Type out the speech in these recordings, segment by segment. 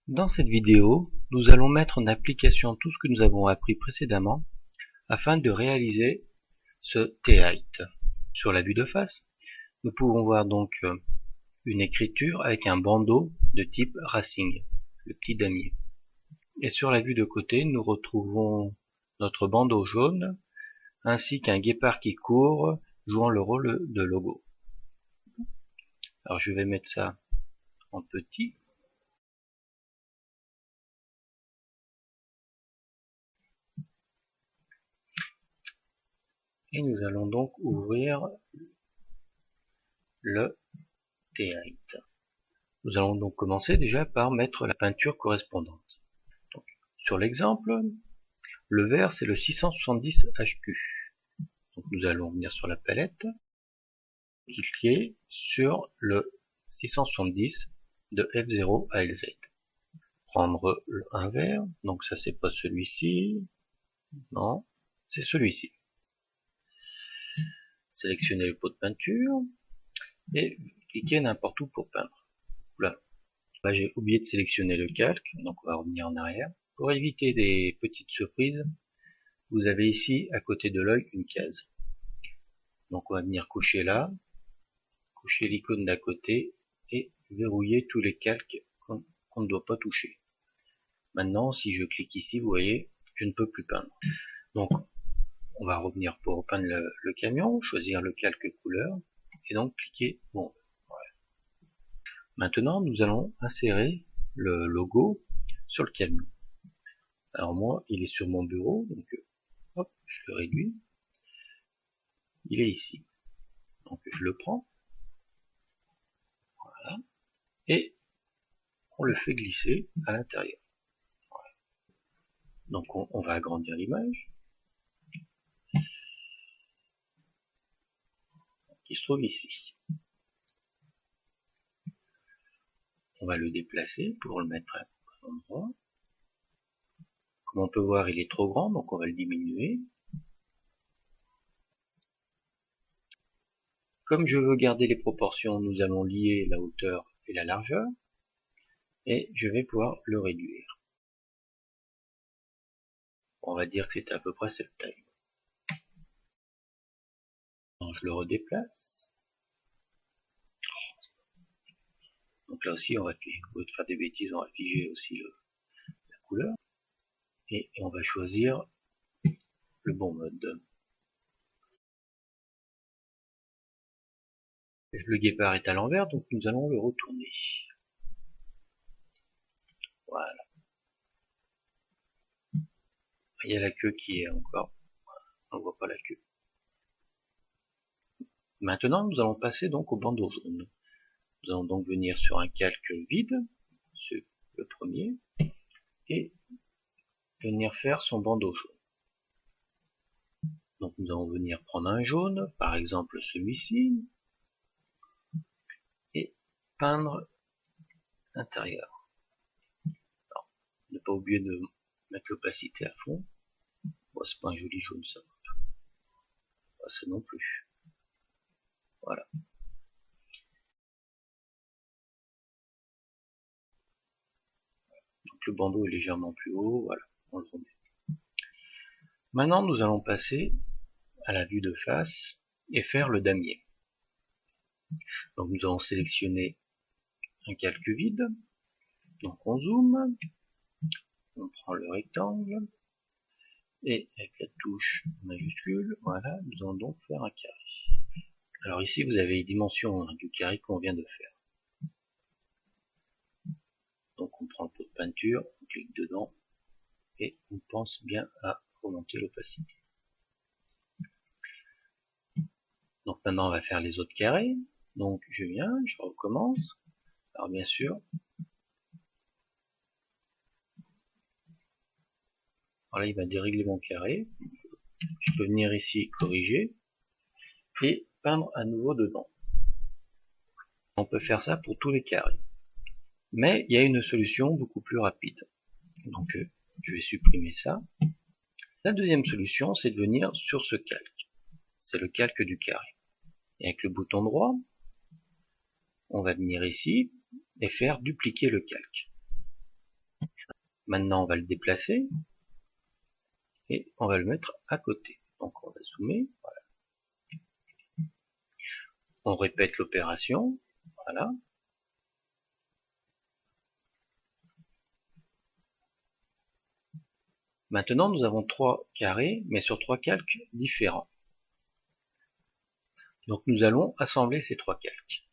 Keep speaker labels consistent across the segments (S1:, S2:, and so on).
S1: Dans cette vidéo, nous allons mettre en application tout ce que nous avons appris précédemment afin de réaliser ce T-height. Sur la vue de face, nous pouvons voir donc une écriture avec un bandeau de type Racing, le petit damier. Et sur la vue de côté, nous retrouvons notre bandeau jaune ainsi qu'un guépard qui court jouant le rôle de logo. Alors je vais mettre ça en petit. Et nous allons donc ouvrir le T-height. Nous allons donc commencer déjà par mettre la peinture correspondante. Donc, sur l'exemple, le vert c'est le 670 HQ. Donc nous allons venir sur la palette, cliquer sur le 670 de F0 à LZ. Prendre un vert, donc ça c'est pas celui-ci, non, c'est celui-ci. Sélectionner le pot de peinture et cliquer n'importe où pour peindre. Là, j'ai oublié de sélectionner le calque, donc on va revenir en arrière. Pour éviter des petites surprises, vous avez ici à côté de l'œil une case. Donc on va venir coucher là, coucher l'icône d'à côté et verrouiller tous les calques qu'on ne doit pas toucher. Maintenant, si je clique ici, vous voyez, je ne peux plus peindre. Donc on va revenir pour repeindre le camion, choisir le calque couleur et donc cliquer bon. Voilà. Maintenant, nous allons insérer le logo sur le camion. Alors moi, il est sur mon bureau, donc hop, je le réduis. Il est ici. Donc je le prends. Voilà. Et on le fait glisser à l'intérieur. Voilà. Donc on va agrandir l'image. Qui se trouve ici. On va le déplacer pour le mettre à un endroit. Comme on peut voir, il est trop grand, donc on va le diminuer. Comme je veux garder les proportions, nous allons lier la hauteur et la largeur. Et je vais pouvoir le réduire. On va dire que c'est à peu près cette taille. Donc je le redéplace. Donc là aussi, on va figer, au lieu de faire des bêtises, on va figer aussi la couleur. Et on va choisir le bon mode. Le guépard est à l'envers, donc nous allons le retourner. Voilà. Il y a la queue qui est encore, on ne voit pas la queue. Maintenant, nous allons passer donc au bandeau jaune. Nous allons donc venir sur un calque vide, le premier, et venir faire son bandeau jaune. Donc nous allons venir prendre un jaune, par exemple celui-ci, et peindre l'intérieur. Ne pas oublier de mettre l'opacité à fond. Bon, c'est pas un joli jaune ça. Pas ça non plus. Voilà. Donc le bandeau est légèrement plus haut, voilà, on le remet. Maintenant nous allons passer à la vue de face et faire le damier. Donc nous allons sélectionner un calque vide, donc on zoome, on prend le rectangle, et avec la touche majuscule, voilà, nous allons donc faire un carré. Alors ici vous avez les dimensions du carré qu'on vient de faire. Donc on prend le pot de peinture, on clique dedans, et on pense bien à remonter l'opacité. Donc maintenant on va faire les autres carrés. Donc je viens, je recommence. Alors bien sûr, voilà, il va dérégler mon carré. Je peux venir ici corriger et peindre à nouveau dedans. On peut faire ça pour tous les carrés. Mais il y a une solution beaucoup plus rapide. Donc je vais supprimer ça. La deuxième solution, c'est de venir sur ce calque. C'est le calque du carré. Et avec le bouton droit, on va venir ici et faire dupliquer le calque. Maintenant on va le déplacer et on va le mettre à côté. Donc on va zoomer, voilà. On répète l'opération, voilà. Maintenant nous avons 3 carrés, mais sur 3 calques différents. Donc nous allons assembler ces 3 calques.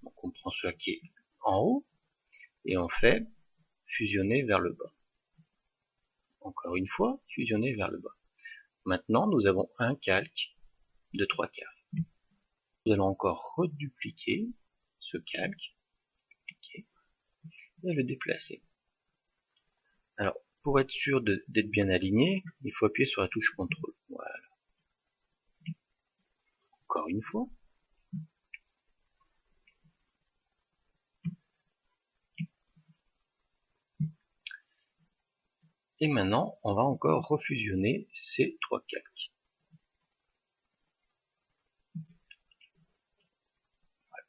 S1: Donc on prend celui qui est en haut et on fait fusionner vers le bas. Encore une fois, fusionner vers le bas. Maintenant nous avons un calque de 3 carrés. Nous allons encore redupliquer ce calque et le déplacer. Alors pour être sûr d'être bien aligné, il faut appuyer sur la touche CTRL. Voilà. Encore une fois. Et maintenant, on va encore refusionner ces 3 calques. Voilà.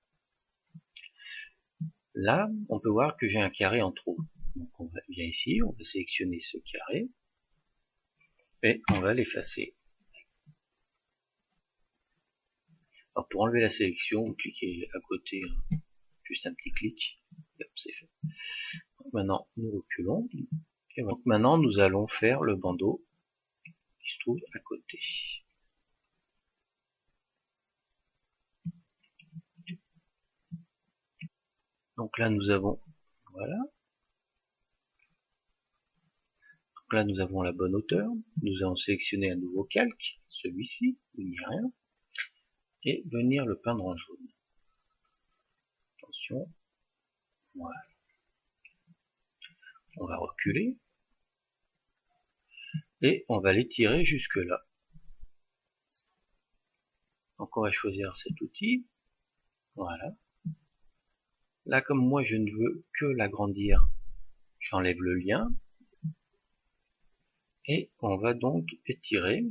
S1: Là, on peut voir que j'ai un carré en trop. Donc on vient ici, on va sélectionner ce carré et on va l'effacer. Alors pour enlever la sélection, vous cliquez à côté, juste un petit clic, et c'est fait. Donc maintenant, nous reculons. Et donc maintenant, nous allons faire le bandeau qui se trouve à côté. Donc là, nous avons, voilà. Donc là, nous avons la bonne hauteur. Nous allons sélectionner un nouveau calque, celui-ci, où il n'y a rien, et venir le peindre en jaune. Attention, voilà. On va reculer et on va l'étirer jusque là. Donc on va choisir cet outil, voilà. Là, comme moi je ne veux que l'agrandir, j'enlève le lien et on va donc étirer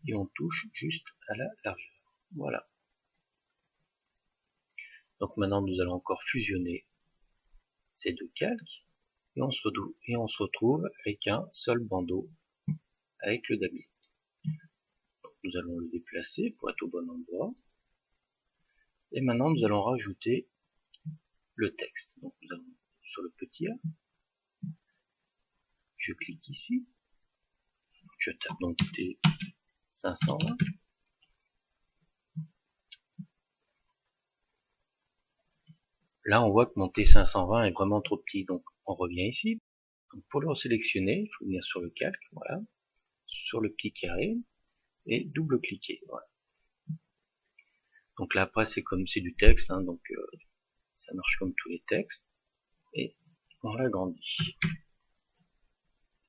S1: et on touche juste à la largeur. Voilà. Donc maintenant nous allons encore fusionner ces 2 calques et on se retrouve avec un seul bandeau avec le damier. Donc nous allons le déplacer pour être au bon endroit. Et maintenant nous allons rajouter le texte. Donc nous allons sur le petit A, je clique ici, je tape donc T520. Là on voit que mon T520 est vraiment trop petit, donc on revient ici. Donc pour le sélectionner, il faut venir sur le calque, voilà, sur le petit carré, et double-cliquer. Voilà. Donc là après c'est comme c'est du texte, hein, donc ça marche comme tous les textes, et on l'agrandit.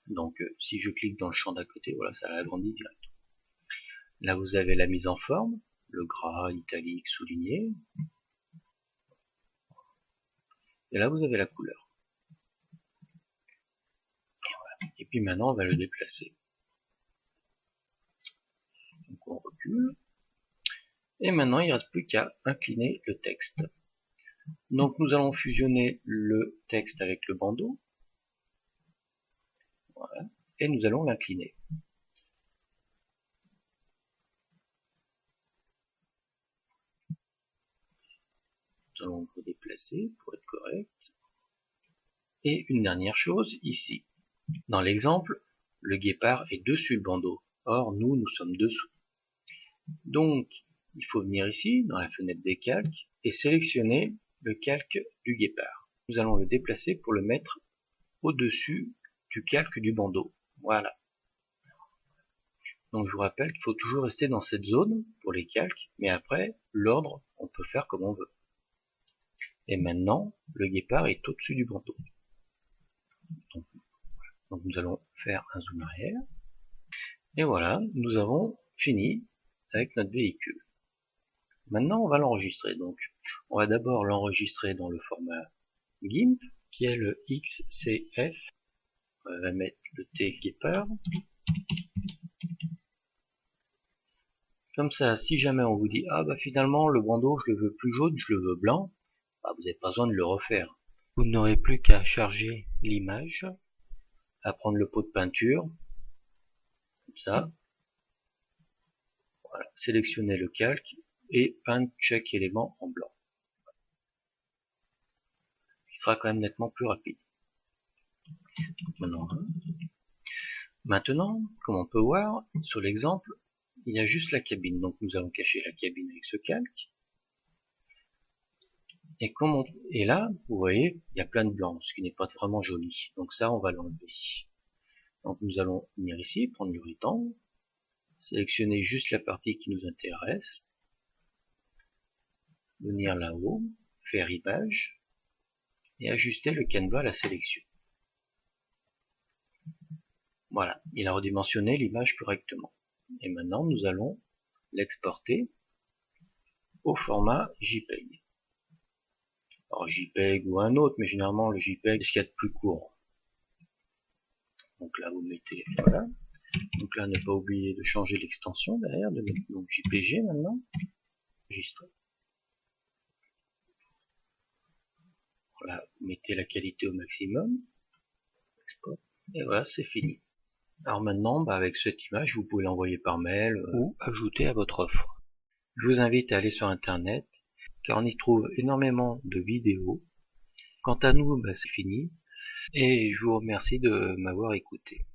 S1: Donc si je clique dans le champ d'à côté, voilà, ça l'agrandit direct. Là vous avez la mise en forme, le gras, italique, souligné. Et là vous avez la couleur. Et, voilà. Et puis maintenant on va le déplacer. Donc on recule. Et maintenant il ne reste plus qu'à incliner le texte. Donc nous allons fusionner le texte avec le bandeau. Voilà. Et nous allons l'incliner. Nous allons le déplacer pour être correct. Et une dernière chose ici. Dans l'exemple, le guépard est dessus le bandeau. Or nous, nous sommes dessous. Donc il faut venir ici, dans la fenêtre des calques, et sélectionner le calque du guépard. Nous allons le déplacer pour le mettre au-dessus du calque du bandeau. Voilà. Donc je vous rappelle qu'il faut toujours rester dans cette zone pour les calques, mais après, l'ordre, on peut faire comme on veut. Et maintenant, le guépard est au-dessus du bandeau. Donc nous allons faire un zoom arrière. Et voilà, nous avons fini avec notre véhicule. Maintenant, on va l'enregistrer. Donc, on va d'abord l'enregistrer dans le format GIMP, qui est le XCF. On va mettre le T guépard. Comme ça, si jamais on vous dit, ah bah finalement, le bandeau, je le veux plus jaune, je le veux blanc, vous n'avez pas besoin de le refaire. Vous n'aurez plus qu'à charger l'image, à prendre le pot de peinture, comme ça, voilà, sélectionner le calque et peindre chaque élément en blanc. Il sera quand même nettement plus rapide. Maintenant, comme on peut voir sur l'exemple, il y a juste la cabine. Donc nous allons cacher la cabine avec ce calque. Et là, vous voyez, il y a plein de blanc, ce qui n'est pas vraiment joli. Donc ça, on va l'enlever. Donc nous allons venir ici, prendre le rectangle, sélectionner juste la partie qui nous intéresse, venir là-haut, faire image, et ajuster le canevas à la sélection. Voilà, il a redimensionné l'image correctement. Et maintenant, nous allons l'exporter au format JPEG. Alors JPEG ou un autre, mais généralement le JPEG c'est ce qu'il y a de plus court. Donc là, vous mettez, voilà. Donc là, ne pas oublier de changer l'extension derrière, de mettre donc JPG maintenant. Enregistrer. Voilà, vous mettez la qualité au maximum. Export. Et voilà, c'est fini. Alors maintenant, avec cette image, vous pouvez l'envoyer par mail ou ajouter à votre offre. Je vous invite à aller sur internet, car on y trouve énormément de vidéos. Quant à nous, c'est fini, et je vous remercie de m'avoir écouté.